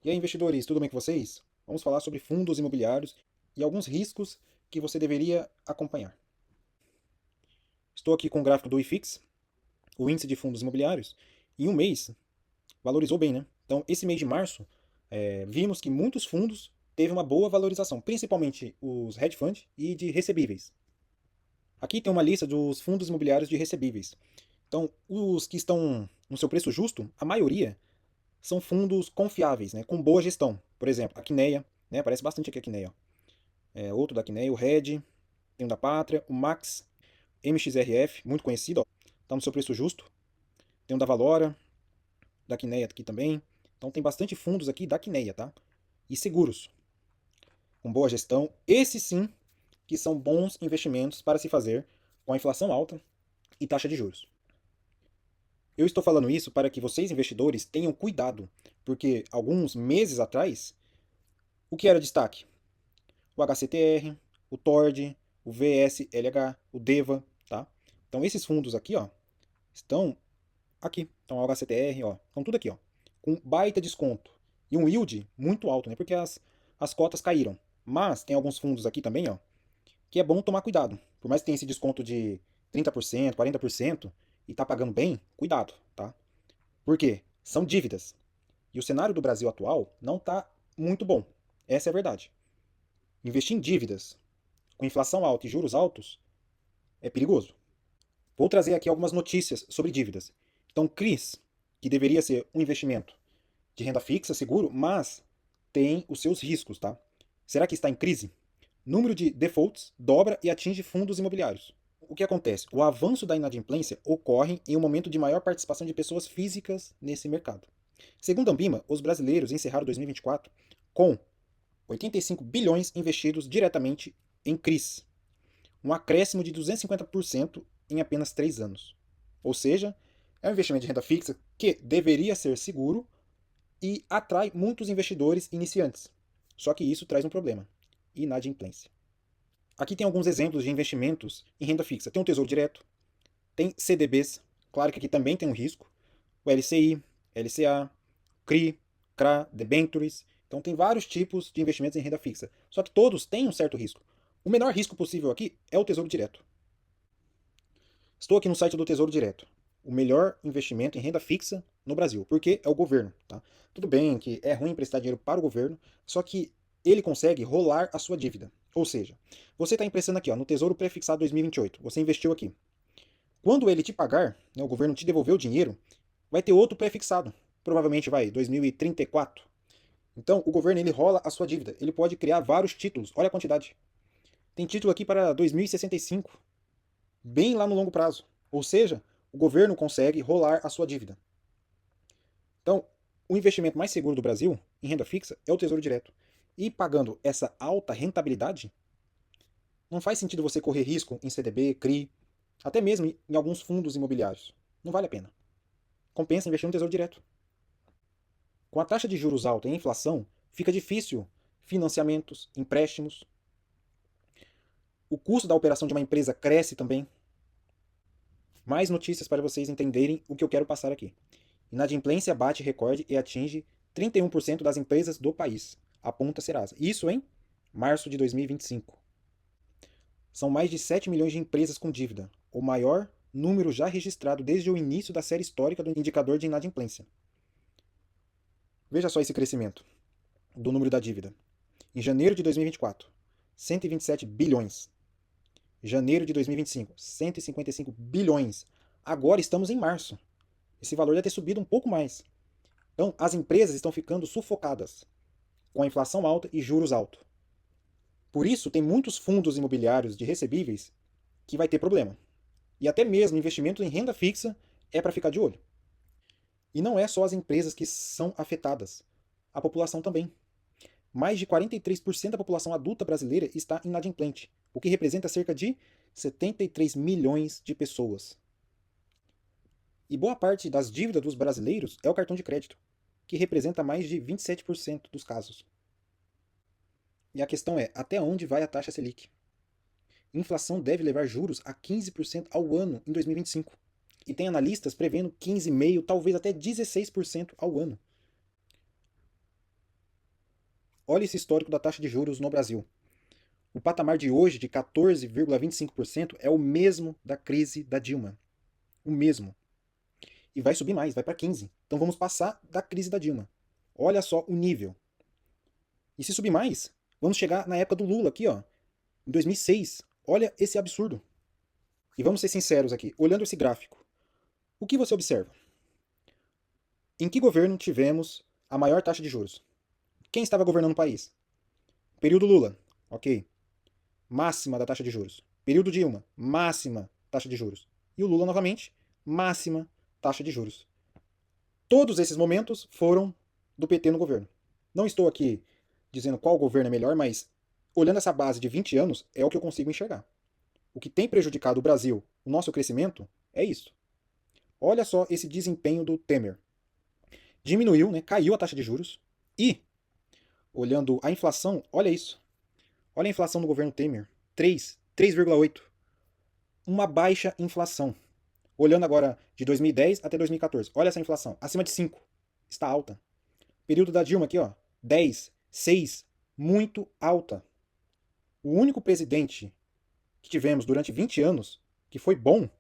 E aí, investidores, tudo bem com vocês? Vamos falar sobre fundos imobiliários e alguns riscos que você deveria acompanhar. Estou aqui com o gráfico do IFIX, o índice de fundos imobiliários, e um mês valorizou bem, né? Então, esse mês de março, vimos que muitos fundos teve uma boa valorização, principalmente os hedge funds e de recebíveis. Aqui tem uma lista dos fundos imobiliários de recebíveis. Então, os que estão no seu preço justo, a maioria são fundos confiáveis, né, com boa gestão. Por exemplo, a Quineia, né, aparece bastante aqui a Quineia. Outro da Quineia, o Red, tem o da Pátria, o Max, MXRF, muito conhecido, está no seu preço justo. Tem o da Valora, da Quineia aqui também. Então tem bastante fundos aqui da Quineia, tá? E seguros, com boa gestão. Esses sim que são bons investimentos para se fazer com a inflação alta e taxa de juros. Eu estou falando isso para que vocês, investidores, tenham cuidado, porque alguns meses atrás, o que era destaque? O HCTR, o TORD, o VSLH, o DEVA, tá? Então esses fundos aqui, ó, estão aqui. Então o HCTR, ó, estão tudo aqui, ó, com baita desconto e um yield muito alto, né? Porque as cotas caíram. Mas tem alguns fundos aqui também, ó, que é bom tomar cuidado. Por mais que tenha esse desconto de 30%, 40% e tá pagando bem, cuidado, tá? Por quê? São dívidas. E o cenário do Brasil atual não está muito bom. Essa é a verdade. Investir em dívidas com inflação alta e juros altos é perigoso. Vou trazer aqui algumas notícias sobre dívidas. Então, CRIs, que deveria ser um investimento de renda fixa, seguro, mas tem os seus riscos, tá? Será que está em crise? Número de defaults dobra e atinge fundos imobiliários. O que acontece? O avanço da inadimplência ocorre em um momento de maior participação de pessoas físicas nesse mercado. Segundo a Ambima, os brasileiros encerraram 2024 com 85 bilhões investidos diretamente em CRIs, um acréscimo de 250% em apenas 3 anos. Ou seja, é um investimento de renda fixa que deveria ser seguro e atrai muitos investidores iniciantes. Só que isso traz um problema: inadimplência. Aqui tem alguns exemplos de investimentos em renda fixa. Tem o Tesouro Direto, tem CDBs, claro que aqui também tem um risco, o LCI, LCA, CRI, CRA, debentures. Então tem vários tipos de investimentos em renda fixa. Só que todos têm um certo risco. O menor risco possível aqui é o Tesouro Direto. Estou aqui no site do Tesouro Direto. O melhor investimento em renda fixa no Brasil, porque é o governo. Tá? Tudo bem que é ruim emprestar dinheiro para o governo, só que ele consegue rolar a sua dívida. Ou seja, você está emprestando aqui ó, no Tesouro Prefixado 2028, você investiu aqui. Quando ele te pagar, né, o governo te devolver o dinheiro, vai ter outro prefixado. Provavelmente vai 2034. Então, o governo ele rola a sua dívida. Ele pode criar vários títulos. Olha a quantidade. Tem título aqui para 2065, bem lá no longo prazo. Ou seja, o governo consegue rolar a sua dívida. Então, o investimento mais seguro do Brasil em renda fixa é o Tesouro Direto. E pagando essa alta rentabilidade, não faz sentido você correr risco em CDB, CRI, até mesmo em alguns fundos imobiliários. Não vale a pena. Compensa investir no Tesouro Direto. Com a taxa de juros alta e a inflação, fica difícil financiamentos, empréstimos. O custo da operação de uma empresa cresce também. Mais notícias para vocês entenderem o que eu quero passar aqui. Inadimplência bate recorde e atinge 31% das empresas do país, aponta Serasa. Isso em março de 2025. São mais de 7 milhões de empresas com dívida, o maior número já registrado desde o início da série histórica do indicador de inadimplência. Veja só esse crescimento do número da dívida. Em janeiro de 2024, 127 bilhões. Janeiro de 2025, 155 bilhões. Agora estamos em março. Esse valor deve ter subido um pouco mais. Então, as empresas estão ficando sufocadas com a inflação alta e juros altos. Por isso, tem muitos fundos imobiliários de recebíveis que vai ter problema. E até mesmo investimento em renda fixa é para ficar de olho. E não é só as empresas que são afetadas, a população também. Mais de 43% da população adulta brasileira está inadimplente, o que representa cerca de 73 milhões de pessoas. E boa parte das dívidas dos brasileiros é o cartão de crédito, que representa mais de 27% dos casos. E a questão é, até onde vai a taxa Selic? Inflação deve levar juros a 15% ao ano em 2025. E tem analistas prevendo 15,5%, talvez até 16% ao ano. olha esse histórico da taxa de juros no Brasil. O patamar de hoje, de 14,25%, é o mesmo da crise da Dilma. O mesmo. E vai subir mais, vai para 15%. Então vamos passar da crise da Dilma. Olha só o nível. E se subir mais, vamos chegar na época do Lula aqui, ó, em 2006. Olha esse absurdo. E vamos ser sinceros aqui, olhando esse gráfico, o que você observa? Em que governo tivemos a maior taxa de juros? Quem estava governando o país? Período Lula, ok. Máxima da taxa de juros. Período Dilma, máxima taxa de juros. E o Lula novamente, máxima taxa de juros. Todos esses momentos foram do PT no governo. Não estou aqui dizendo qual governo é melhor, mas olhando essa base de 20 anos, é o que eu consigo enxergar. O que tem prejudicado o Brasil, o nosso crescimento, é isso. Olha só esse desempenho do Temer. Diminuiu, né, caiu a taxa de juros e, olhando a inflação, olha isso. Olha a inflação do governo Temer. 3,8. Uma baixa inflação. Olhando agora de 2010 até 2014. Olha essa inflação. Acima de 5. Está alta. Período da Dilma aqui, ó. 10, 6. Muito alta. O único presidente que tivemos durante 20 anos que foi bom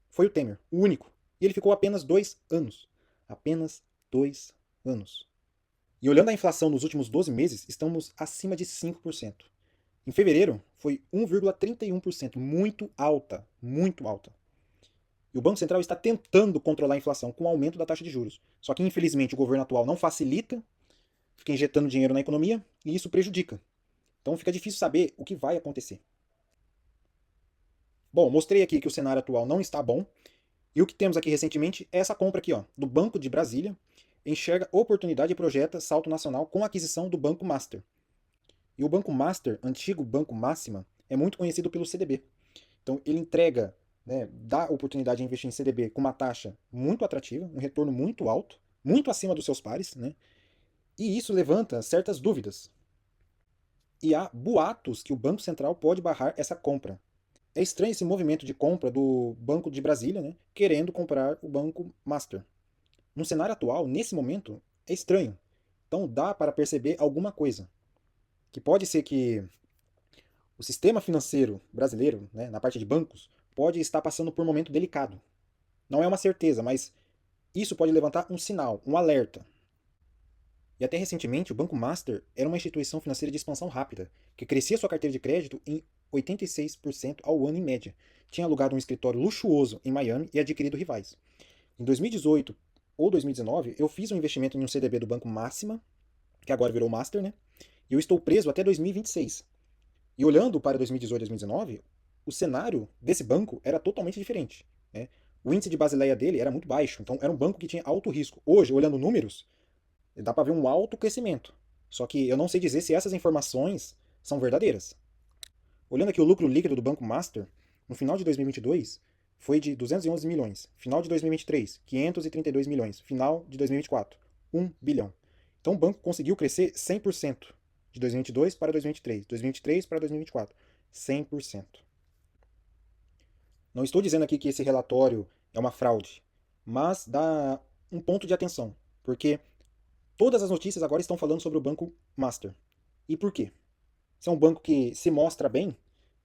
foi o Temer. O único. E ele ficou apenas 2 anos. Apenas 2 anos. E olhando a inflação nos últimos 12 meses, estamos acima de 5%. Em fevereiro, foi 1,31%, muito alta, muito alta. E o Banco Central está tentando controlar a inflação com o aumento da taxa de juros. Só que, infelizmente, o governo atual não facilita, fica injetando dinheiro na economia e isso prejudica. Então fica difícil saber o que vai acontecer. Bom, mostrei aqui que o cenário atual não está bom. E o que temos aqui recentemente é essa compra aqui, ó, do Banco de Brasília. Enxerga oportunidade e projeta salto nacional com a aquisição do Banco Master. E o Banco Master, antigo Banco Máxima, é muito conhecido pelo CDB. Então ele entrega, né, dá oportunidade de investir em CDB com uma taxa muito atrativa, um retorno muito alto, muito acima dos seus pares, né? E isso levanta certas dúvidas. E há boatos que o Banco Central pode barrar essa compra. É estranho esse movimento de compra do Banco de Brasília, né, querendo comprar o Banco Master. No cenário atual, nesse momento, é estranho. Então dá para perceber alguma coisa. Que pode ser que o sistema financeiro brasileiro, né, na parte de bancos, pode estar passando por um momento delicado. Não é uma certeza, mas isso pode levantar um sinal, um alerta. E até recentemente, o Banco Master era uma instituição financeira de expansão rápida, que crescia sua carteira de crédito em 86% ao ano em média. Tinha alugado um escritório luxuoso em Miami e adquirido rivais. Em 2018 ou 2019, eu fiz um investimento em um CDB do Banco Máxima, que agora virou Master, né? E eu estou preso até 2026. E olhando para 2018 e 2019, o cenário desse banco era totalmente diferente, né? O índice de Basileia dele era muito baixo, então era um banco que tinha alto risco. Hoje, olhando números, dá para ver um alto crescimento. Só que eu não sei dizer se essas informações são verdadeiras. Olhando aqui o lucro líquido do Banco Master, no final de 2022 foi de 211 milhões, final de 2023, 532 milhões, final de 2024, 1 bilhão. Então o banco conseguiu crescer 100% de 2022 para 2023, 2023 para 2024, 100%. Não estou dizendo aqui que esse relatório é uma fraude, mas dá um ponto de atenção, porque todas as notícias agora estão falando sobre o Banco Master. E por quê? Se é um banco que se mostra bem,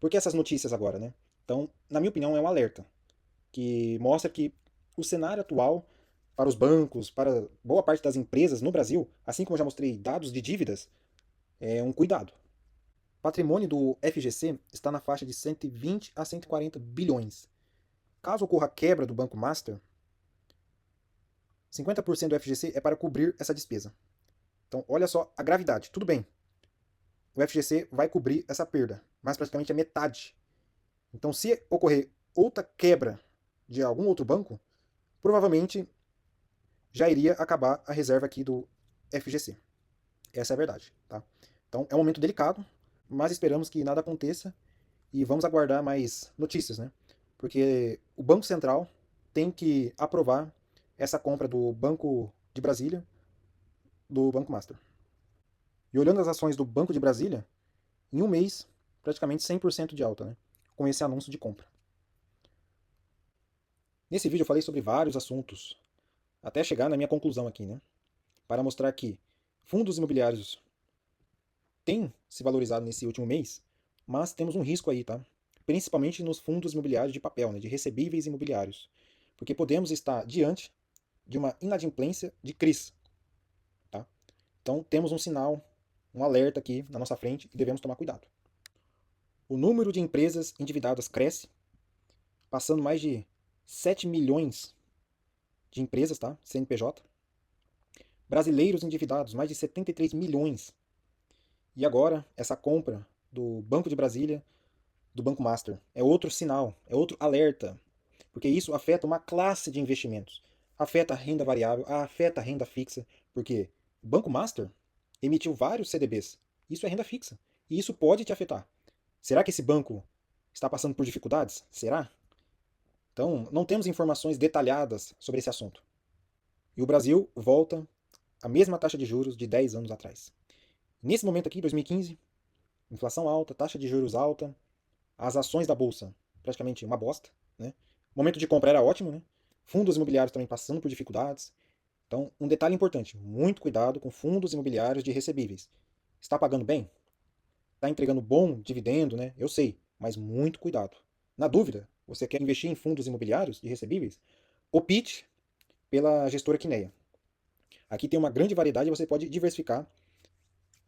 por que essas notícias agora, né? Então, na minha opinião, é um alerta que mostra que o cenário atual para os bancos, para boa parte das empresas no Brasil, assim como eu já mostrei dados de dívidas, é um cuidado. O patrimônio do FGC está na faixa de 120 a 140 bilhões. Caso ocorra a quebra do Banco Master, 50% do FGC é para cobrir essa despesa. Então, olha só a gravidade. Tudo bem, o FGC vai cobrir essa perda, mas praticamente a metade. Então, se ocorrer outra quebra de algum outro banco, provavelmente já iria acabar a reserva aqui do FGC. Essa é a verdade, tá? Então, é um momento delicado, mas esperamos que nada aconteça e vamos aguardar mais notícias, né? Porque o Banco Central tem que aprovar essa compra do Banco de Brasília, do Banco Master. E olhando as ações do Banco de Brasília, em um mês, praticamente 100% de alta, né? Com esse anúncio de compra. Nesse vídeo eu falei sobre vários assuntos, até chegar na minha conclusão aqui, né? Para mostrar que fundos imobiliários tem se valorizado nesse último mês, mas temos um risco aí, tá? Principalmente nos fundos imobiliários de papel, né, de recebíveis imobiliários, porque podemos estar diante de uma inadimplência de CRIs, tá? Então temos um sinal, um alerta aqui na nossa frente e devemos tomar cuidado. O número de empresas endividadas cresce, passando mais de 7 milhões de empresas, tá? CNPJ. Brasileiros endividados, mais de 73 milhões. E agora, essa compra do Banco de Brasília, do Banco Master, é outro sinal, é outro alerta, porque isso afeta uma classe de investimentos. Afeta a renda variável, afeta a renda fixa, porque o Banco Master emitiu vários CDBs. Isso é renda fixa. E isso pode te afetar. Será que esse banco está passando por dificuldades? Será? Então, não temos informações detalhadas sobre esse assunto. E o Brasil volta à mesma taxa de juros de 10 anos atrás. Nesse momento aqui, 2015, inflação alta, taxa de juros alta, as ações da bolsa praticamente uma bosta, né? O momento de compra era ótimo, né? Fundos imobiliários também passando por dificuldades. Então, um detalhe importante, muito cuidado com fundos imobiliários de recebíveis. Está pagando bem? Está entregando bom dividendo, né? Eu sei, mas muito cuidado. Na dúvida, você quer investir em fundos imobiliários de recebíveis? Opte pela gestora Quineia. Aqui tem uma grande variedade e você pode diversificar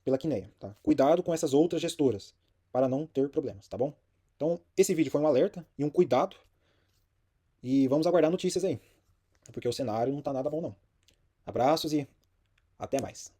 pela Quineia, tá? Cuidado com essas outras gestoras para não ter problemas, tá bom? Então, esse vídeo foi um alerta e um cuidado e vamos aguardar notícias aí, porque o cenário não está nada bom não. Abraços e até mais.